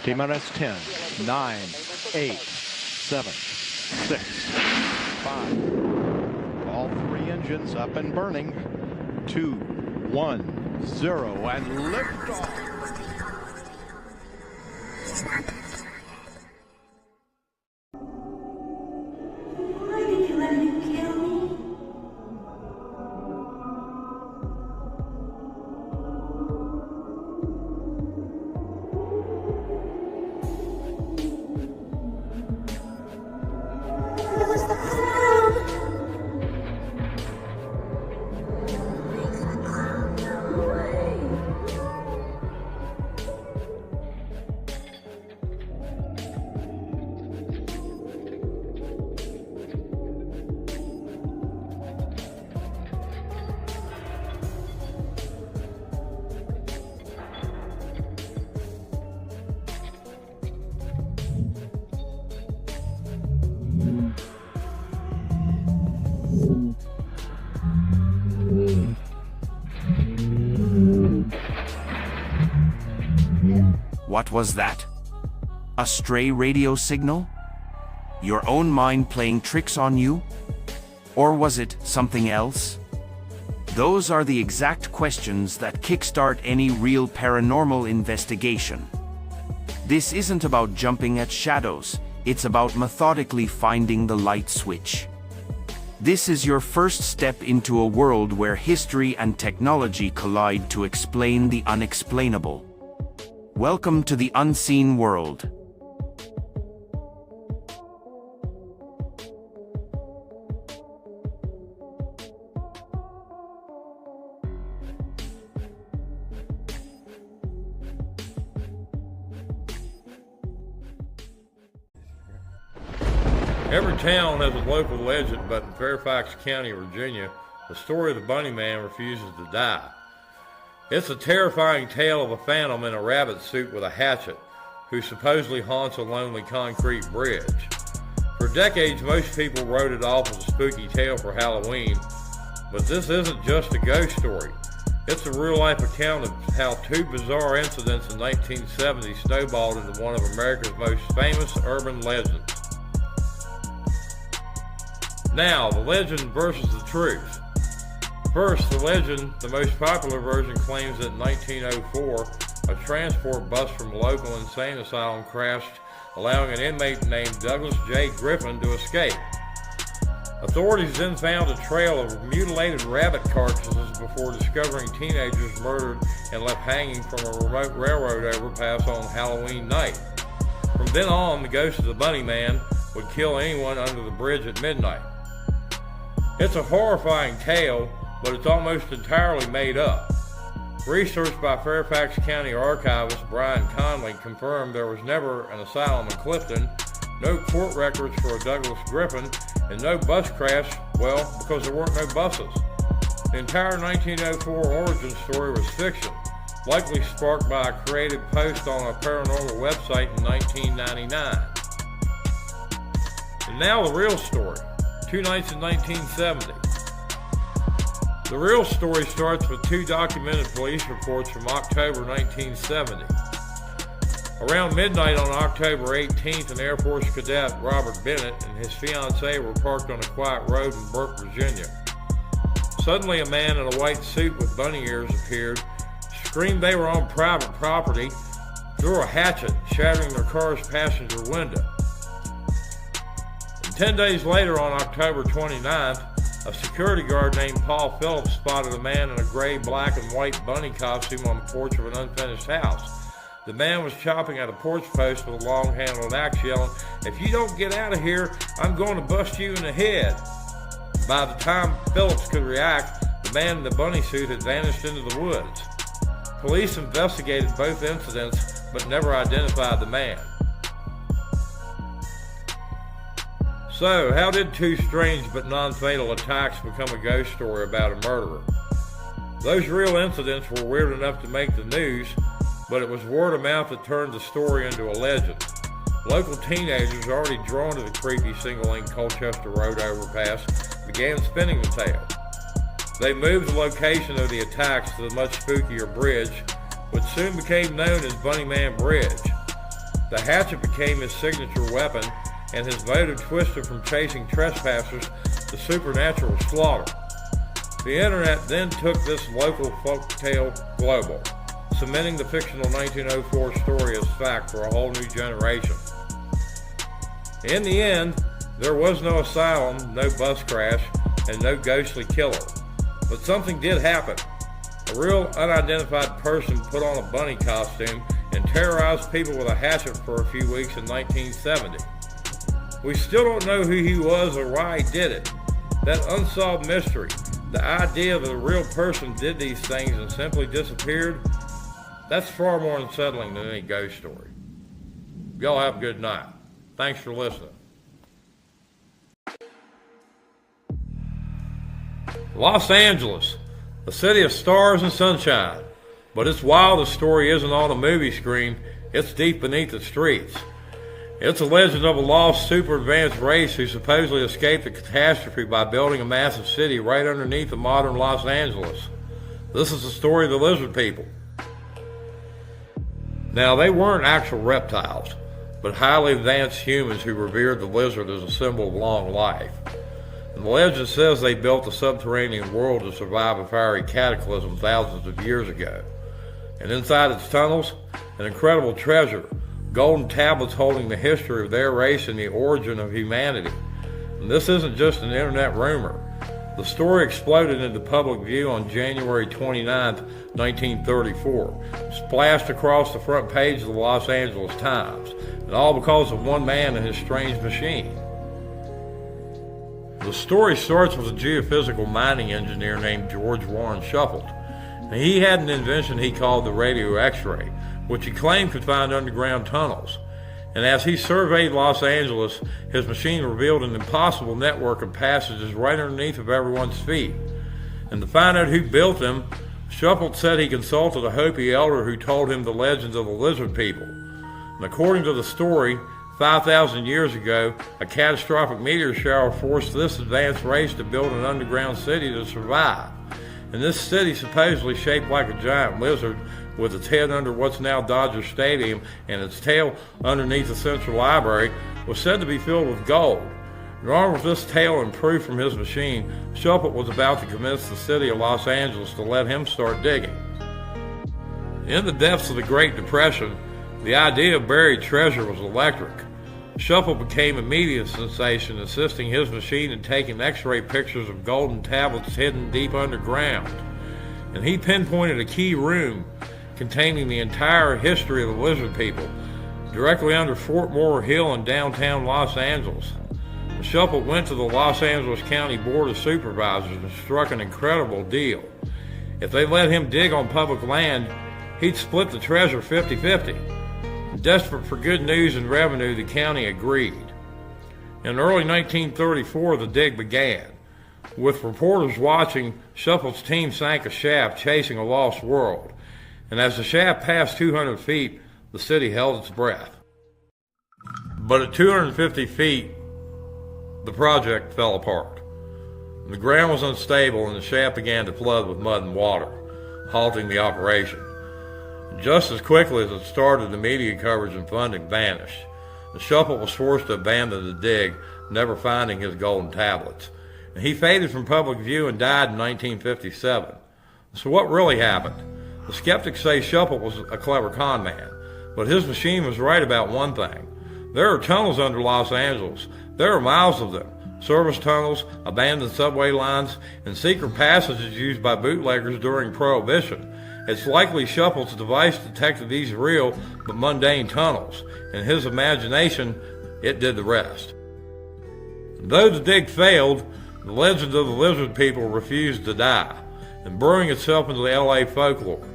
T-minus 10, 9, 8, 7, 6, 5. All three engines up and burning. 2, 1, 0, and liftoff. Why did you let him kill me? It was the clown. Make the clown go away. What was that? A stray radio signal? Your own mind playing tricks on you? Or was it something else? Those are the exact questions that kickstart any real paranormal investigation. This isn't about jumping at shadows, it's about methodically finding the light switch. This is your first step into a world where history and technology collide to explain the unexplainable. Welcome to the unseen world. Every town has a local legend, but in Fairfax County, Virginia, the story of the Bunny Man refuses to die. It's a terrifying tale of a phantom in a rabbit suit with a hatchet, who supposedly haunts a lonely concrete bridge. For decades, most people wrote it off as a spooky tale for Halloween, but this isn't just a ghost story. It's a real-life account of how two bizarre incidents in 1970 snowballed into one of America's most famous urban legends. Now, the legend versus the truth. First, the legend, the most popular version, claims that in 1904, a transport bus from a local insane asylum crashed, allowing an inmate named Douglas J. Griffin to escape. Authorities then found a trail of mutilated rabbit carcasses before discovering teenagers murdered and left hanging from a remote railroad overpass on Halloween night. From then on, the ghost of the Bunny Man would kill anyone under the bridge at midnight. It's a horrifying tale, but it's almost entirely made up. Research by Fairfax County archivist Brian Conley confirmed there was never an asylum in Clifton, no court records for a Douglas Griffin, and no bus crash, well, because there weren't no buses. The entire 1904 origin story was fiction, likely sparked by a creative post on a paranormal website in 1999. And now the real story, two nights in 1970. The real story starts with two documented police reports from October 1970. Around midnight on October 18th, an Air Force cadet, Robert Bennett, and his fiancée were parked on a quiet road in Burke, Virginia. Suddenly, a man in a white suit with bunny ears appeared, screamed they were on private property, threw a hatchet, shattering their car's passenger window. And 10 days later, on October 29th, a security guard named Paul Phillips spotted a man in a gray, black, and white bunny costume on the porch of an unfinished house. the man was chopping at a porch post with a long-handled axe, yelling, "If you don't get out of here, I'm going to bust you in the head." By the time Phillips could react, the man in the bunny suit had vanished into the woods. Police investigated both incidents, but never identified the man. So, how did two strange but non-fatal attacks become a ghost story about a murderer? Those real incidents were weird enough to make the news, but it was word of mouth that turned the story into a legend. Local teenagers, already drawn to the creepy single-lane Colchester Road overpass, began spinning the tale. They moved the location of the attacks to the much spookier bridge, which soon became known as Bunnyman Bridge. The hatchet became his signature weapon, and his motive twisted from chasing trespassers to supernatural slaughter. The internet then took this local folktale global, cementing the fictional 1904 story as fact for a whole new generation. In the end, there was no asylum, no bus crash, and no ghostly killer. But something did happen. A real unidentified person put on a bunny costume and terrorized people with a hatchet for a few weeks in 1970. We still don't know who he was or why he did it. That unsolved mystery, the idea that a real person did these things and simply disappeared, that's far more unsettling than any ghost story. Y'all have a good night. Thanks for listening. Los Angeles, a city of stars and sunshine. But its wildest story isn't on a movie screen, it's deep beneath the streets. It's a legend of a lost super advanced race who supposedly escaped a catastrophe by building a massive city right underneath the modern Los Angeles. This is the story of the lizard people. Now, they weren't actual reptiles, but highly advanced humans who revered the lizard as a symbol of long life. And the legend says they built a subterranean world to survive a fiery cataclysm thousands of years ago. And inside its tunnels, an incredible treasure, golden tablets holding the history of their race and the origin of humanity. And this isn't just an internet rumor. The story exploded into public view on January 29, 1934, splashed across the front page of the Los Angeles Times, and all because of one man and his strange machine. The story starts with a geophysical mining engineer named George Warren Shuffled. And he had an invention he called the radio X-ray, which he claimed could find underground tunnels. And as he surveyed Los Angeles, his machine revealed an impossible network of passages right underneath of everyone's feet. And to find out who built them, Shuffled said he consulted a Hopi elder who told him the legends of the lizard people. And according to the story, 5,000 years ago, a catastrophic meteor shower forced this advanced race to build an underground city to survive. And this city, supposedly shaped like a giant lizard, with its head under what's now Dodger Stadium and its tail underneath the Central Library, was said to be filled with gold. And armed with this tale and proof from his machine, Shuffled was about to convince the city of Los Angeles to let him start digging. In the depths of the Great Depression, the idea of buried treasure was electric. Shuffled became a media sensation, assisting his machine in taking X-ray pictures of golden tablets hidden deep underground. And he pinpointed a key room containing the entire history of the lizard people, directly under Fort Moore Hill in downtown Los Angeles. Shuffled went to the Los Angeles County Board of Supervisors and struck an incredible deal. If they let him dig on public land, he'd split the treasure 50-50. Desperate for good news and revenue, the county agreed. In early 1934, the dig began. With reporters watching, Shuffled's team sank a shaft chasing a lost world. And as the shaft passed 200 feet, the city held its breath. But at 250 feet, the project fell apart. The ground was unstable and the shaft began to flood with mud and water, halting the operation. Just as quickly as it started, the media coverage and funding vanished. The Shuffled was forced to abandon the dig, never finding his golden tablets. And he faded from public view and died in 1957. So what really happened? The skeptics say Shuffled was a clever con man, but his machine was right about one thing. There are tunnels under Los Angeles. There are miles of them. Service tunnels, abandoned subway lines, and secret passages used by bootleggers during Prohibition. It's likely Shuffle's device detected these real but mundane tunnels. In his imagination, it did the rest. Though the dig failed, the legend of the lizard people refused to die, and brewing itself into the LA folklore.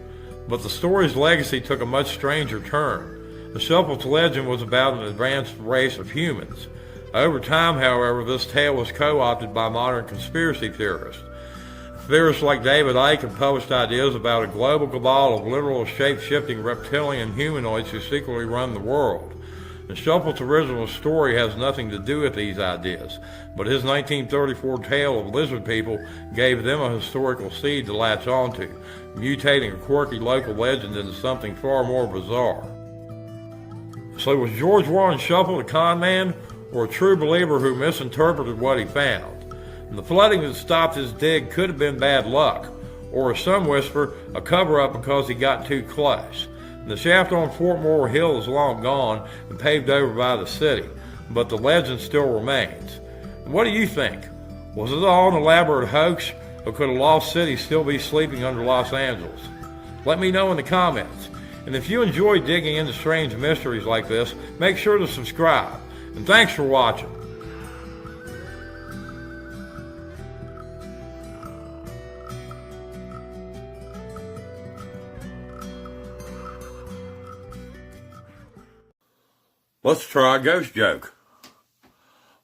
But the story's legacy took a much stranger turn. The Shuffle's legend was about an advanced race of humans. Over time, however, this tale was co-opted by modern conspiracy theorists. Theorists like David Icke have published ideas about a global cabal of literal shape-shifting reptilian humanoids who secretly run the world. And Shuffle's original story has nothing to do with these ideas, but his 1934 tale of lizard people gave them a historical seed to latch onto, mutating a quirky local legend into something far more bizarre. So was George Warren Shuffle a con man, or a true believer who misinterpreted what he found? And the flooding that stopped his dig could have been bad luck, or as some whisper, a cover-up because he got too close. The shaft on Fort Moore Hill is long gone and paved over by the city, but the legend still remains. And what do you think? Was it all an elaborate hoax, or could a lost city still be sleeping under Los Angeles? Let me know in the comments. And if you enjoy digging into strange mysteries like this, make sure to subscribe. And thanks for watching. Let's try a ghost joke.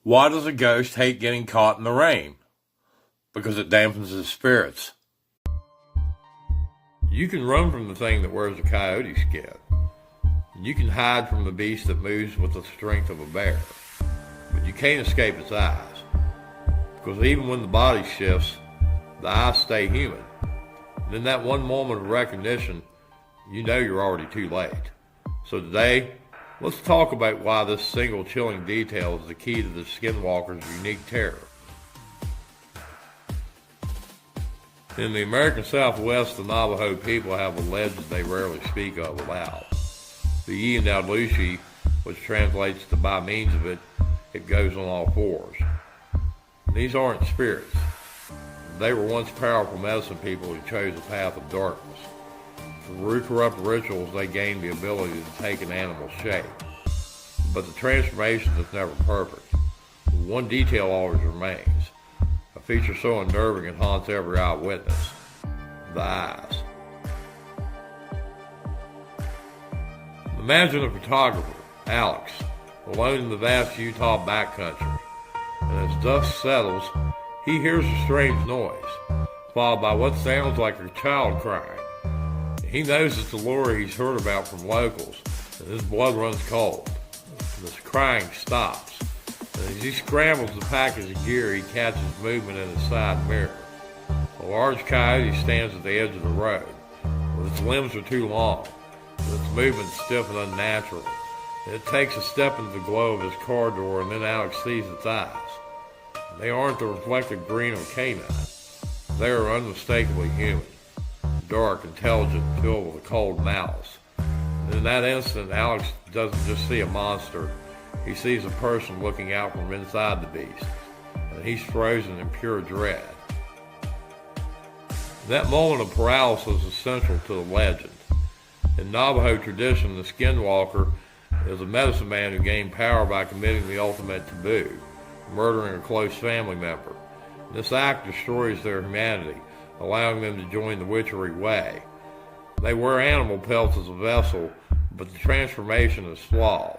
Why does a ghost hate getting caught in the rain? Because it dampens his spirits. You can run from the thing that wears a coyote skin. You can hide from the beast that moves with the strength of a bear. But you can't escape its eyes. Because even when the body shifts, the eyes stay human. And in that one moment of recognition, you know you're already too late. So today, let's talk about why this single chilling detail is the key to the skinwalker's unique terror. In the American Southwest, the Navajo people have a legend they rarely speak of aloud. The Yindalushi, which translates to by means of it, it goes on all fours. These aren't spirits. They were once powerful medicine people who chose a path of darkness. Through corrupt rituals, they gained the ability to take an animal's shape. But the transformation is never perfect. One detail always remains. A feature so unnerving it haunts every eyewitness. The eyes. Imagine a photographer, Alex, alone in the vast Utah backcountry. And as dusk settles, he hears a strange noise, followed by what sounds like a child crying. He knows it's the lure he's heard about from locals, and his blood runs cold. This crying stops, and as he scrambles to pack his gear, he catches movement in his side mirror. A large coyote stands at the edge of the road, but its limbs are too long, and its movement stiff and unnatural. And it takes a step into the glow of his car door, and then Alex sees its eyes. They aren't the reflective green or canine. They are unmistakably human. Dark, intelligent, filled with a cold malice. And in that instant, Alex doesn't just see a monster. He sees a person looking out from inside the beast. And he's frozen in pure dread. That moment of paralysis is central to the legend. In Navajo tradition, the skinwalker is a medicine man who gained power by committing the ultimate taboo, murdering a close family member. This act destroys their humanity, allowing them to join the witchery way. They wear animal pelts as a vessel, but the transformation is flawed.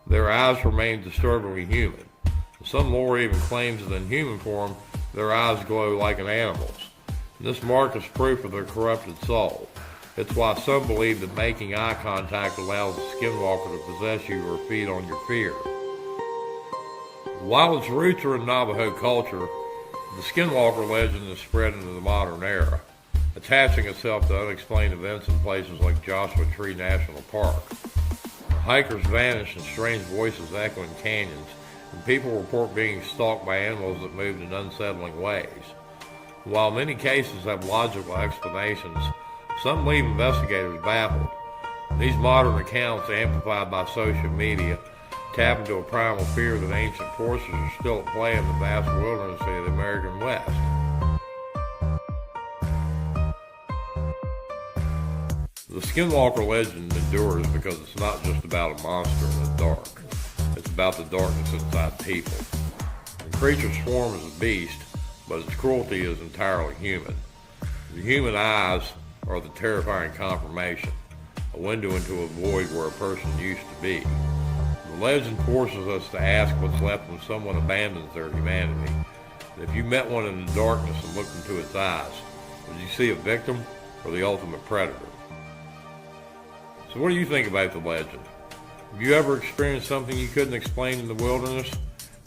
Their eyes remain disturbingly human. Some lore even claims that in human form, their eyes glow like an animal's. And this mark is proof of their corrupted soul. It's why some believe that making eye contact allows the skinwalker to possess you or feed on your fear. While its roots are in Navajo culture, the skinwalker legend has spread into the modern era, attaching itself to unexplained events in places like Joshua Tree National Park. Hikers vanish and strange voices echo in canyons, and people report being stalked by animals that moved in unsettling ways. While many cases have logical explanations, some leave investigators baffled. These modern accounts, amplified by social media, tap into a primal fear that ancient forces are still at play in the vast wilderness of the American West. skinwalker legend endures because it's not just about a monster in the dark. It's about the darkness inside people. The creature swarm is a beast, but its cruelty is entirely human. The human eyes are the terrifying confirmation, a window into a void where a person used to be. The legend forces us to ask what's left when someone abandons their humanity. If you met one in the darkness and looked into its eyes, would you see a victim or the ultimate predator? So what do you think about the legend? Have you ever experienced something you couldn't explain in the wilderness?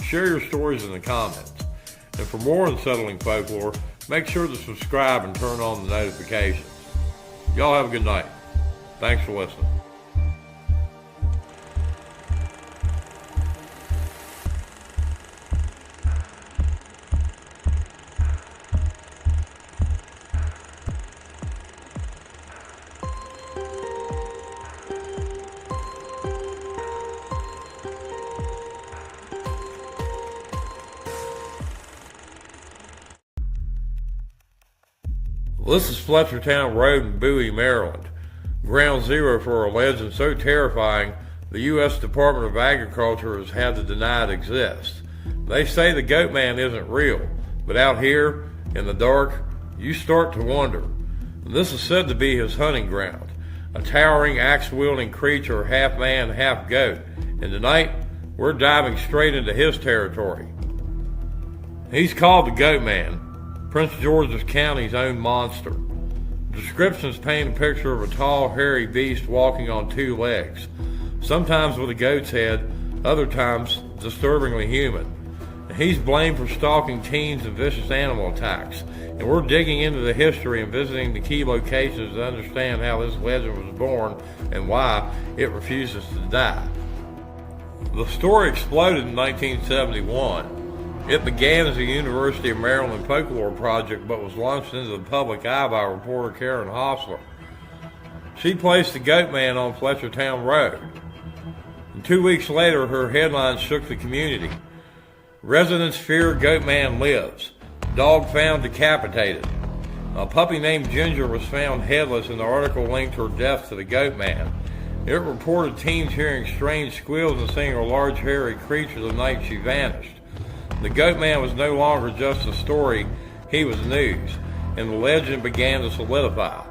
Share your stories in the comments. And for more unsettling folklore, make sure to subscribe and turn on the notifications. Y'all have a good night. Thanks for listening. Well, this is Fletchertown Road in Bowie, Maryland. Ground zero for a legend so terrifying, the U.S. Department of Agriculture has had to deny it exists. They say the goat man isn't real, but out here, in the dark, you start to wonder. And this is said to be his hunting ground, a towering axe-wielding creature, half man, half goat. And tonight, we're diving straight into his territory. He's called the Goat Man, Prince George's County's own monster. Descriptions paint a picture of a tall, hairy beast walking on two legs, sometimes with a goat's head, other times disturbingly human. And he's blamed for stalking teens and vicious animal attacks. And we're digging into the history and visiting the key locations to understand how this legend was born and why it refuses to die. The story exploded in 1971. It began as a University of Maryland folklore project, but was launched into the public eye by reporter Karen Hostler. She placed the Goat Man on Fletchertown Road. And 2 weeks later, her headline shook the community. Residents fear Goat Man lives. Dog found decapitated. A puppy named Ginger was found headless, and the article linked her death to the Goat Man. It reported teens hearing strange squeals and seeing a large hairy creature the night she vanished. The Goat Man was no longer just a story, he was news, and the legend began to solidify.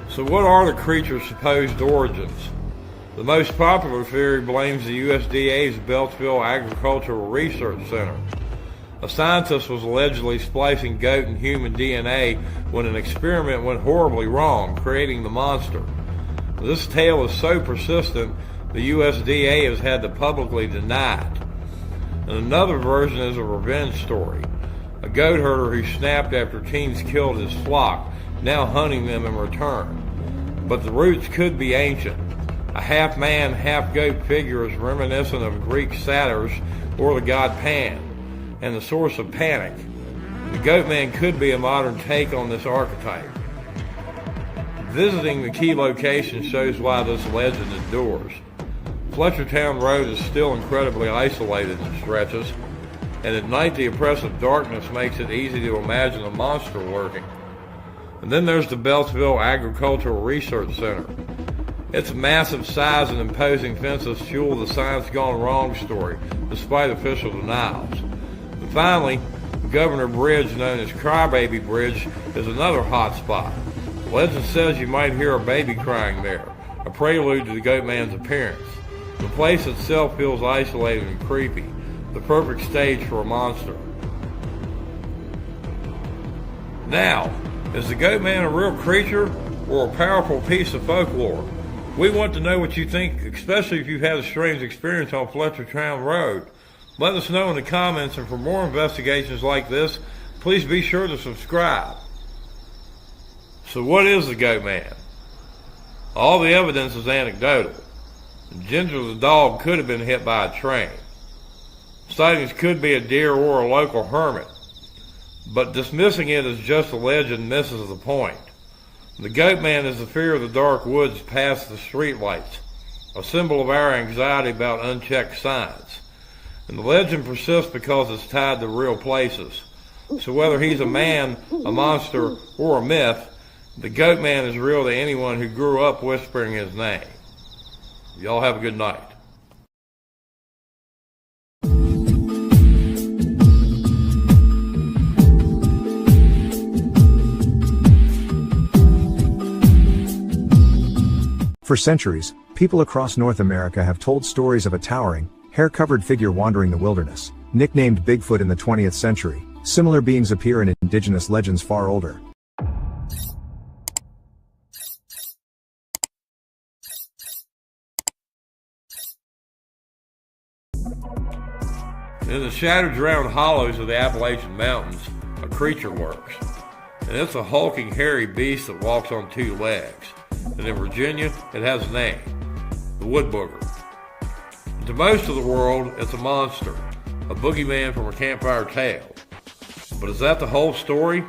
So what are the creature's supposed origins? The most popular theory blames the USDA's Beltsville Agricultural Research Center. A scientist was allegedly splicing goat and human DNA when an experiment went horribly wrong, creating the monster. This tale is so persistent, the USDA has had to publicly deny it. And another version is a revenge story. A goat herder who snapped after teens killed his flock, now hunting them in return. But the roots could be ancient. A half-man, half-goat figure is reminiscent of Greek satyrs or the god Pan, and the source of panic. The Goat Man could be a modern take on this archetype. Visiting the key location shows why this legend endures. Fletchertown Road is still incredibly isolated in stretches, and at night the oppressive darkness makes it easy to imagine a monster lurking. And then there's the Beltsville Agricultural Research Center. Its massive size and imposing fences fuel the science gone wrong story, despite official denials. And finally, Governor Bridge, known as Crybaby Bridge, is another hot spot. Legend says you might hear a baby crying there, a prelude to the Goat Man's appearance. The place itself feels isolated and creepy, the perfect stage for a monster. Now, is the Goat Man a real creature or a powerful piece of folklore? We want to know what you think, especially if you've had a strange experience on Fletchertown Road. Let us know in the comments, and for more investigations like this, please be sure to subscribe. So what is the Goat Man? All the evidence is anecdotal. Ginger the dog could have been hit by a train. Sightings could be a deer or a local hermit. But dismissing it as just a legend misses the point. The Goat Man is the fear of the dark woods past the streetlights, a symbol of our anxiety about unchecked signs. And the legend persists because it's tied to real places. So whether he's a man, a monster, or a myth, The Goat Man is real to anyone who grew up whispering his name. Y'all have a good night. For centuries, people across North America have told stories of a towering, hair-covered figure wandering the wilderness. Nicknamed Bigfoot in the 20th century, similar beings appear in indigenous legends far older. In the shadow-drowned hollows of the Appalachian Mountains, a creature lurks. And it's a hulking, hairy beast that walks on two legs. And in Virginia, it has a name, the Woodbooger. To most of the world, it's a monster, a boogeyman from a campfire tale. But is that the whole story?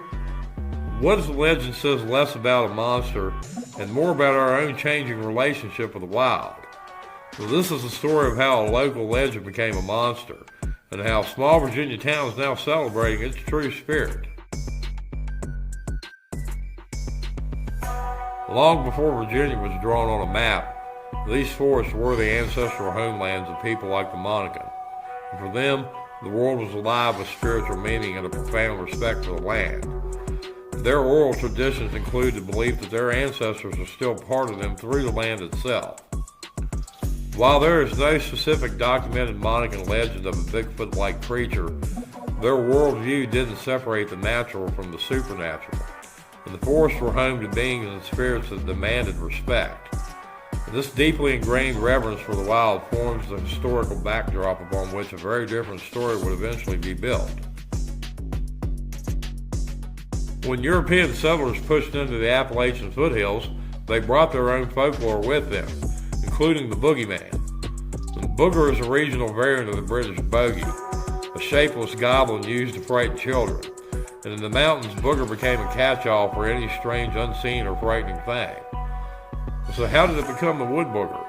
What if the legend says less about a monster and more about our own changing relationship with the wild? Well, this is the story of how a local legend became a monster, and how a small Virginia town is now celebrating its true spirit. Long before Virginia was drawn on a map, these forests were the ancestral homelands of people like the Monacan. And for them, the world was alive with spiritual meaning and a profound respect for the land. Their oral traditions include the belief that their ancestors are still part of them through the land itself. While there is no specific documented Monacan legend of a Bigfoot-like creature, their worldview didn't separate the natural from the supernatural, and the forests were home to beings and spirits that demanded respect. And this deeply ingrained reverence for the wild forms the historical backdrop upon which a very different story would eventually be built. When European settlers pushed into the Appalachian foothills, they brought their own folklore with them, including the boogeyman. The booger is a regional variant of the British bogey, a shapeless goblin used to frighten children. And in the mountains, booger became a catch-all for any strange, unseen, or frightening thing. So how did it become the Woodbooger?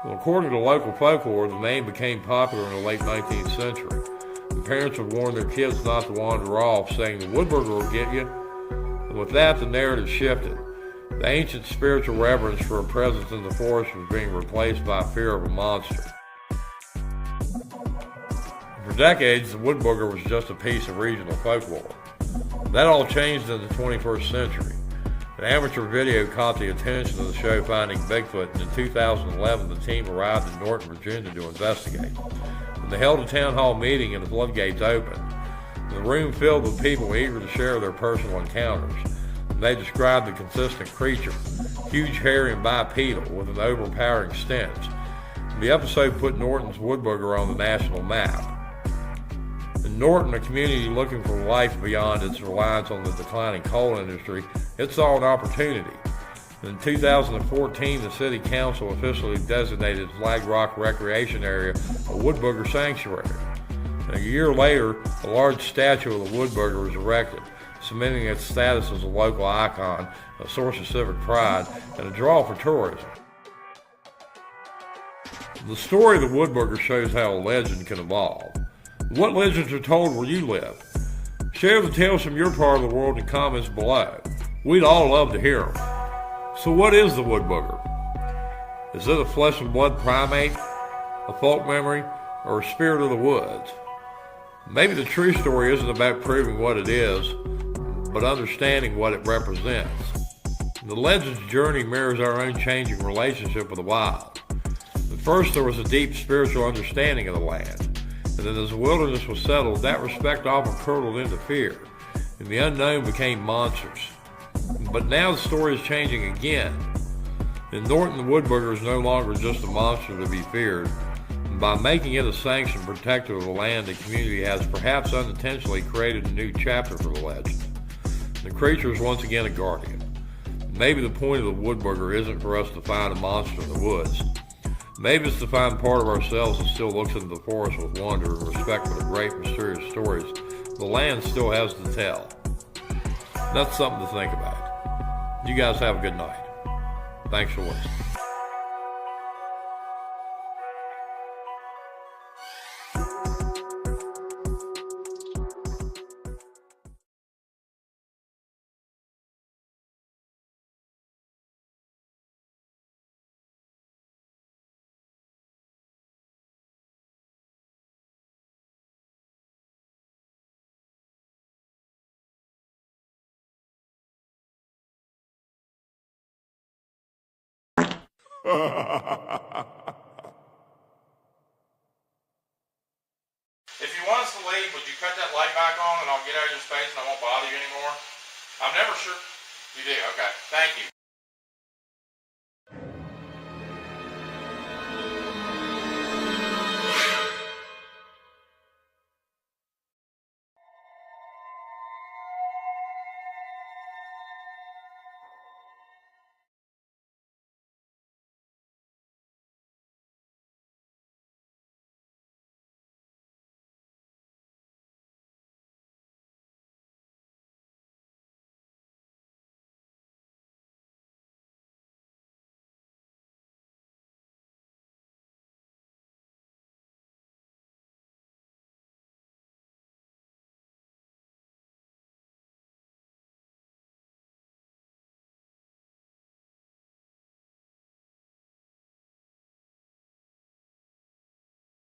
Well, according to local folklore, the name became popular in the late 19th century. The parents would warn their kids not to wander off, saying the Woodbooger will get you. And with that, the narrative shifted. The ancient spiritual reverence for a presence in the forest was being replaced by fear of a monster. For decades, the Woodbooger was just a piece of regional folklore. That all changed in the 21st century. An amateur video caught the attention of the show Finding Bigfoot, and in 2011 the team arrived in Norton, Virginia to investigate. And they held a town hall meeting and the floodgates opened. The room filled with people eager to share their personal encounters. And they described the consistent creature, huge, hairy, and bipedal, with an overpowering stench. And the episode put Norton's Woodbooger on the national map. In Norton, a community looking for life beyond its reliance on the declining coal industry, it saw an opportunity. In 2014, the city council officially designated Flag Rock Recreation Area a Woodbooger Sanctuary. And a year later, a large statue of the Woodbooger was erected, cementing its status as a local icon, a source of civic pride, and a draw for tourism. The story of the Woodbooger shows how a legend can evolve. What legends are told where you live? Share the tales from your part of the world in comments below. We'd all love to hear them. So what is the Woodbooger? Is it a flesh and blood primate, a folk memory, or a spirit of the woods? Maybe the true story isn't about proving what it is, but understanding what it represents. The legend's journey mirrors our own changing relationship with the wild. At first there was a deep spiritual understanding of the land. And then as the wilderness was settled, that respect often curdled into fear, and the unknown became monsters. But now the story is changing again. In Norton, the Woodbooger is no longer just a monster to be feared. And by making it a sanctioned protector of the land, the community has perhaps unintentionally created a new chapter for the legend. The creature is once again a guardian. Maybe the point of the Woodbooger isn't for us to find a monster in the woods. Maybe it's to find part of ourselves that still looks into the forest with wonder and respect for the great mysterious stories the land still has to tell. That's something to think about. You guys have a good night. Thanks for listening. If you want us to leave, would you cut that light back on and I'll get out of your space and I won't bother you anymore? I'm never sure. You do? Okay. Thank you.